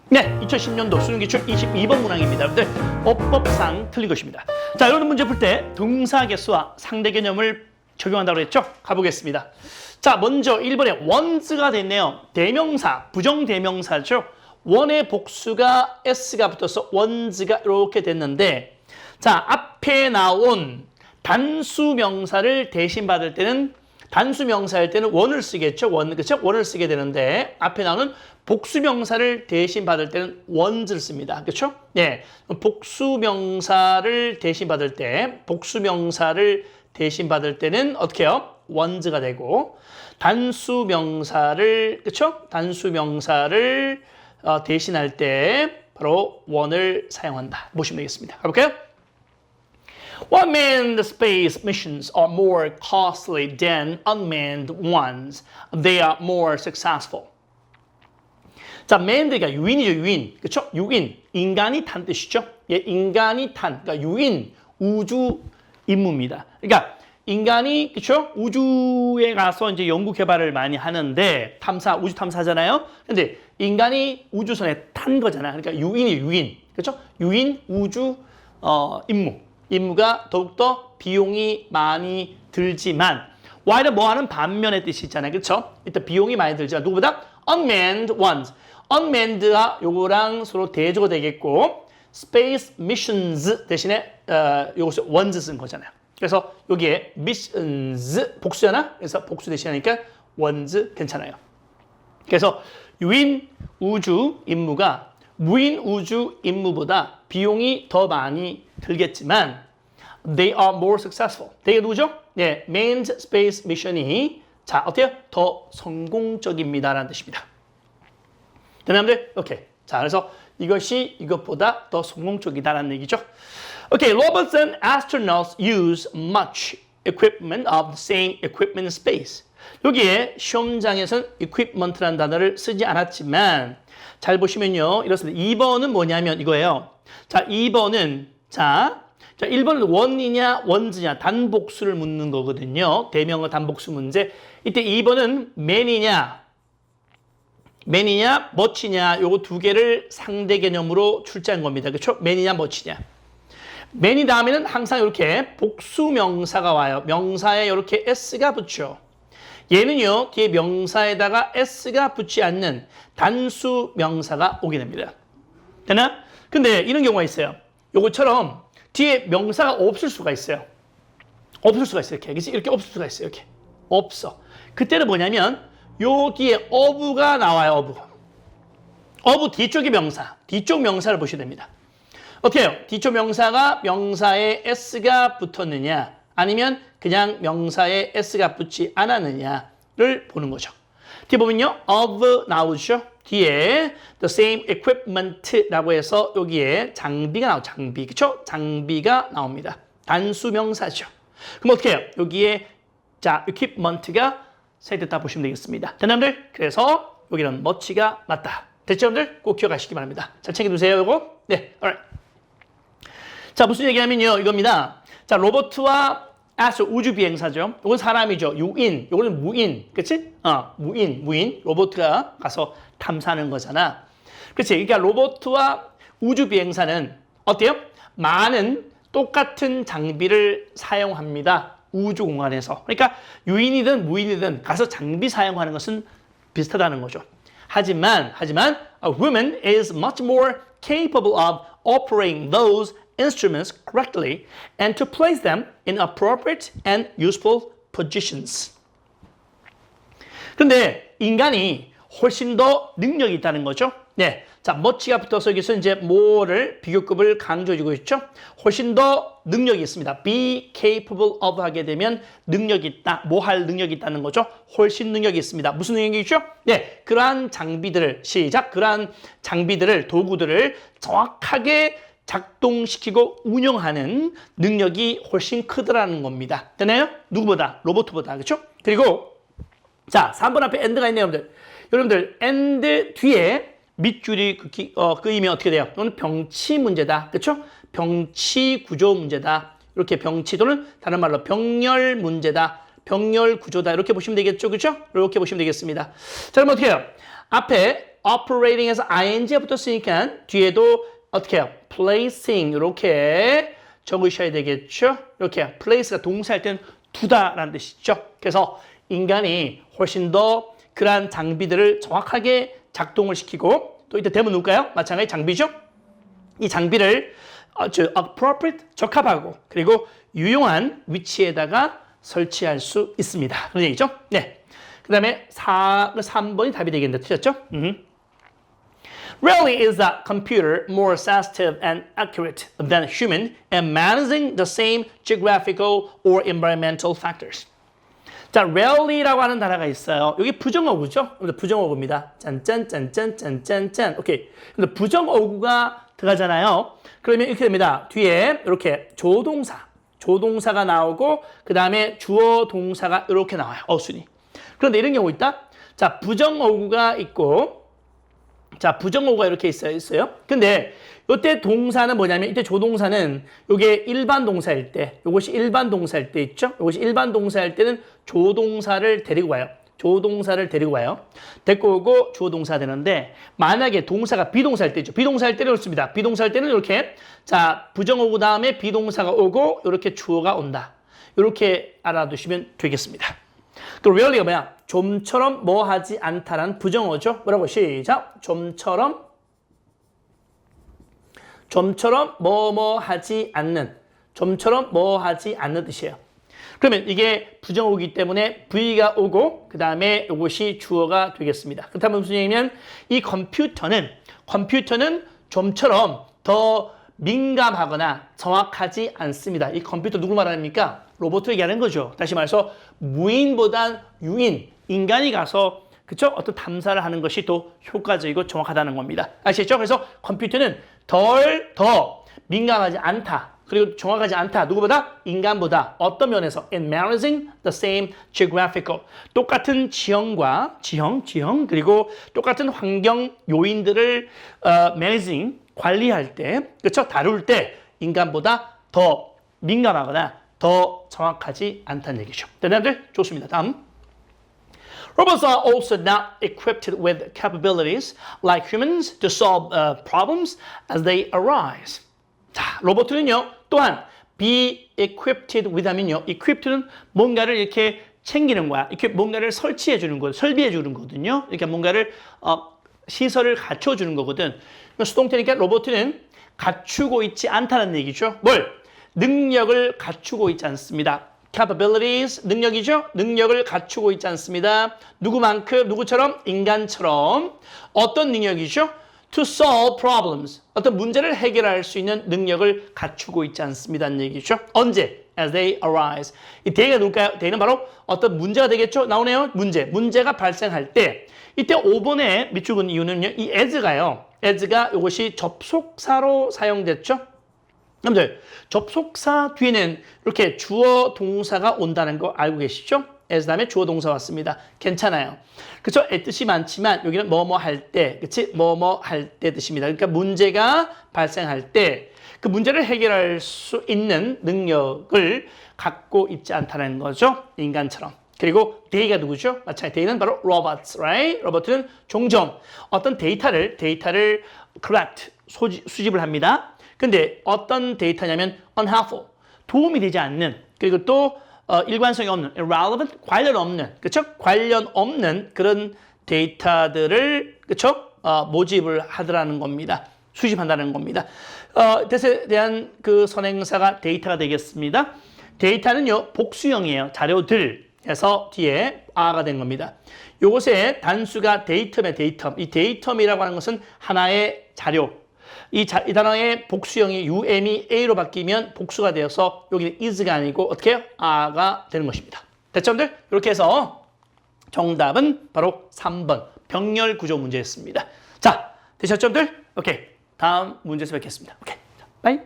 네, 2010년도 수능기출 22번 문항입니다. 여러분들 어법상 틀린 것입니다. 자, 여러분 문제 풀 때 동사계수와 상대 개념을 적용한다고 했죠? 가보겠습니다. 자, 먼저 1번에 once가 됐네요. 대명사, 부정대명사죠. one의 복수가 s가 붙어서 once가 이렇게 됐는데, 자, 앞에 나온 단수명사를 대신 받을 때는 단수명사일 때는 one을 쓰겠죠. one, 그렇죠? one을 쓰게 되는데 앞에 나오는 복수명사를 대신 받을 때는 ones를 씁니다. 그렇죠? 네. 복수명사를 대신 받을 때는 어떻게 해요? ones가 되고 단수명사를 그렇죠? 단수명사를 대신할 때 바로 one을 사용한다. 보시면 되겠습니다. 가볼까요? What manned space missions are more costly than unmanned ones. They are more successful. 자, manned가 유인이죠, 유인. 그렇죠? 유인, 인간이 탄 뜻이죠. 예, 인간이 탄, 그러니까 유인, 우주 임무입니다. 그러니까 인간이 그렇죠? 우주에 가서 이제 연구 개발을 많이 하는데 탐사, 우주 탐사잖아요. 근데 인간이 우주선에 탄 거잖아. 그러니까 유인이 유인, 그렇죠? 유인, 우주 임무가 더욱더 비용이 많이 들지만 while 뭐하는 반면의 뜻이 있잖아요. 그렇죠? 일단 비용이 많이 들지만 누구보다 unmanned ones. unmanned가 요거랑 서로 대조가 되겠고 space missions 대신에 요것을 ones 쓴 거잖아요. 그래서 여기에 missions 복수잖아. 그래서 복수 대신하니까 ones 괜찮아요. 그래서 유인 우주 임무가 무인 우주 임무보다 비용이 더 많이 들겠지만 they are more successful. 되게 누구죠? 네, manned space mission이 자 어때요? 더 성공적입니다라는 뜻입니다. 여러분들, 오케이. 자, 그래서 이것이 이것보다 더 성공적이다라는 얘기죠. Okay, robots and astronauts use much equipment of the same equipment space. 여기에 시험장에서는 equipment라는 단어를 쓰지 않았지만 잘 보시면요. 이렇습니다. 2번은 뭐냐면 이거예요. 자, 2번은 자 1번은 one이냐 ones냐 단복수를 묻는 거거든요. 대명어 단복수 문제. 이때 2번은 man이냐 much냐 요거 두 개를 상대 개념으로 출제한 겁니다. 그렇죠? man이냐 much냐. man이 다음에는 항상 이렇게 복수명사가 와요. 명사에 이렇게 s가 붙죠. 얘는요, 뒤에 명사에다가 s가 붙지 않는 단수 명사가 오게 됩니다. 되나? 근데 이런 경우가 있어요. 요거처럼 뒤에 명사가 없을 수가 있어요. 없을 수가 있어요. 이렇게 없을 수가 있어요. 이렇게. 없어. 그때는 뭐냐면 요 뒤에 of가 나와요. of 뒤쪽이 명사. 뒤쪽 명사를 보셔야 됩니다. 어떻게 해요? 뒤쪽 명사가 명사에 s가 붙었느냐 아니면 그냥 명사에 s가 붙지 않았느냐를 보는 거죠. 뒤에 보면요. of 나오죠. 뒤에 the same equipment라고 해서 여기에 장비가 나오죠. 장비. 그쵸? 장비가 나옵니다. 단수 명사죠. 그럼 어떻게 해요? 여기에 자, equipment가 세됐다 보시면 되겠습니다. 여러분들, 그래서 여기는 much가 맞다. 됐죠, 여러분들? 꼭 기억하시기 바랍니다. 잘 챙겨두세요, 이거. 네, alright. 자, 무슨 얘기냐면요, 이겁니다. 자, 로봇과 우주 비행사죠. 이건 사람이죠. 유인, 이거는 무인, 그렇지? 무인. 로봇가 가서 탐사하는 거잖아. 그렇지? 그러니까 로봇과 우주 비행사는 어때요? 많은 똑같은 장비를 사용합니다. 우주 공간에서. 그러니까 유인이든 무인이든 가서 장비 사용하는 것은 비슷하다는 거죠. 하지만 a woman is much more capable of operating those instruments correctly and to place them in appropriate and useful positions. 근데 인간이 훨씬 더 능력이 있다는 거죠. 네. 자, much가 붙어서 여기서 이제 more를 비교급을 강조해주고 있죠. 훨씬 더 능력이 있습니다. be capable of 하게 되면 능력이 있다. 뭐 할 능력이 있다는 거죠. 훨씬 능력이 있습니다. 무슨 능력이 있죠? 네. 그러한 장비들을 그러한 장비들을 도구들을 정확하게 작동시키고 운영하는 능력이 훨씬 크더라는 겁니다. 되나요? 누구보다? 로봇보다. 그렇죠? 그리고 자, 3번 앞에 and가 있네요, 여러분들. and 뒤에 밑줄이 그이면 어떻게 돼요? 이건 병치 문제다. 그렇죠? 병치 구조 문제다. 이렇게 병치 또는 다른 말로 병렬 문제다. 병렬 구조다. 이렇게 보시면 되겠죠? 그렇죠? 이렇게 보시면 되겠습니다. 자, 그럼 어떻게 해요? 앞에 operating에서 ing가 붙었으니까 뒤에도 어떻게 해요? placing 이렇게 적으셔야 되겠죠? 이렇게 place가 동사할 때는 두다라는 뜻이죠. 그래서 인간이 훨씬 더 그러한 장비들을 정확하게 작동을 시키고 또 이때 대문 누굴까요? 마찬가지 장비죠. 이 장비를 appropriate 적합하고 그리고 유용한 위치에다가 설치할 수 있습니다. 그런 얘기죠. 네. 그 다음에 3번이 답이 되겠는데 틀렸죠? Rarely is a computer more sensitive and accurate than a human in managing the same geographical or environmental factors. 자, rarely라고 하는 단어가 있어요. 여기 부정어구죠? 부정어구입니다. 짠짠짠짠짠짠짠. 오케이. 근데 부정어구가 들어가잖아요. 그러면 이렇게 됩니다. 뒤에 이렇게 조동사가 나오고 그 다음에 주어 동사가 이렇게 나와요. 어순이. 그런데 이런 경우 있다. 자, 부정어구가 있고 자, 부정어구가 이렇게 있어요. 근데 이때 동사는 뭐냐면 이때 조동사는 요게 일반 동사일 때, 요것이 일반 동사일 때 있죠? 요것이 일반 동사일 때는 조동사를 데리고 와요. 조동사를 데리고 와요. 데리고 오고 주어 동사 되는데 만약에 동사가 비동사일 때 있죠. 비동사일 때는 이렇습니다. 비동사일 때는 이렇게 자, 부정어구 다음에 비동사가 오고 이렇게 주어가 온다. 이렇게 알아두시면 되겠습니다. 또 rarely가 뭐야? 좀처럼 뭐 하지 않다라는 부정어죠. 뭐라고? 시작. 좀처럼 뭐 하지 않는. 좀처럼 뭐 하지 않는 뜻이에요. 그러면 이게 부정어이기 때문에 V가 오고 그 다음에 이것이 주어가 되겠습니다. 그렇다면 무슨 얘기냐면 이 컴퓨터는 좀처럼 더 민감하거나 정확하지 않습니다. 이 컴퓨터 누구 말합니까? 로봇을 얘기하는 거죠. 다시 말해서 무인보단 유인, 인간이 가서 그쵸? 어떤 탐사를 하는 것이 더 효과적이고 정확하다는 겁니다. 아시겠죠? 그래서 컴퓨터는 더 민감하지 않다. 그리고 정확하지 않다. 누구보다? 인간보다. 어떤 면에서? In managing the same geographical. 똑같은 지형, 그리고 똑같은 환경 요인들을 managing, 관리할 때, 그렇죠? 다룰 때 인간보다 더 민감하거나 더 정확하지 않다는 얘기죠. 대단들 좋습니다. 다음. Robots are also not equipped with capabilities like humans to solve problems as they arise. 자, 로봇은요, 또한 be equipped with 하면요, equipped는 뭔가를 이렇게 챙기는 거야. 이렇게 뭔가를 설치해 주는 거, 설비해 주는 거거든요. 그러니까 뭔가를 시설을 갖춰 주는 거거든. 수동태니까 로봇은 갖추고 있지 않다는 얘기죠. 뭘? 능력을 갖추고 있지 않습니다. capabilities, 능력이죠? 능력을 갖추고 있지 않습니다. 누구처럼? 인간처럼. 어떤 능력이죠? To solve problems. 어떤 문제를 해결할 수 있는 능력을 갖추고 있지 않습니다는 얘기죠. 언제? As they arise. 이 they가 누굴까요? they는 바로 어떤 문제가 되겠죠? 나오네요. 문제가 발생할 때. 이때 5번에 밑줄은 이유는요. 이 as가요. as가 이것이 접속사로 사용됐죠. 여러분들 접속사 뒤에는 이렇게 주어 동사가 온다는 거 알고 계시죠? as 다음에 주어 동사 왔습니다. 괜찮아요. 그렇죠? 뜻이 많지만 여기는 뭐뭐 할 때, 그렇지? 뭐뭐 할 때 뜻입니다. 그러니까 문제가 발생할 때 그 문제를 해결할 수 있는 능력을 갖고 있지 않다는 거죠. 인간처럼. 그리고 they가 누구죠? 마찬가지 they는 바로 robots, right? 로봇은 종종 어떤 데이터를 collect, 수집을 합니다. 근데 어떤 데이터냐면 unhelpful, 도움이 되지 않는, 그리고 또 일관성이 없는, irrelevant, 관련 없는, 그렇죠? 관련 없는 그런 데이터들을 그렇죠? 모집을 하더라는 겁니다. 수집한다는 겁니다. 뜻에 대한 그 선행사가 데이터가 되겠습니다. 데이터는요 복수형이에요. 자료들 해서 뒤에 a가 된 겁니다. 요것의 단수가 데이텀의 데이텀. 이 데이텀이라고 하는 것은 하나의 자료. 이 단어의 복수형이 UM이 A로 바뀌면 복수가 되어서 여기는 is가 아니고 어떻게 해요? a가 되는 것입니다. 됐죠, 여러분들? 이렇게 해서 정답은 바로 3번 병렬 구조 문제였습니다. 자, 되셨죠, 여러분들? 오케이. 다음 문제에서 뵙겠습니다. 오케이. 자, 바이.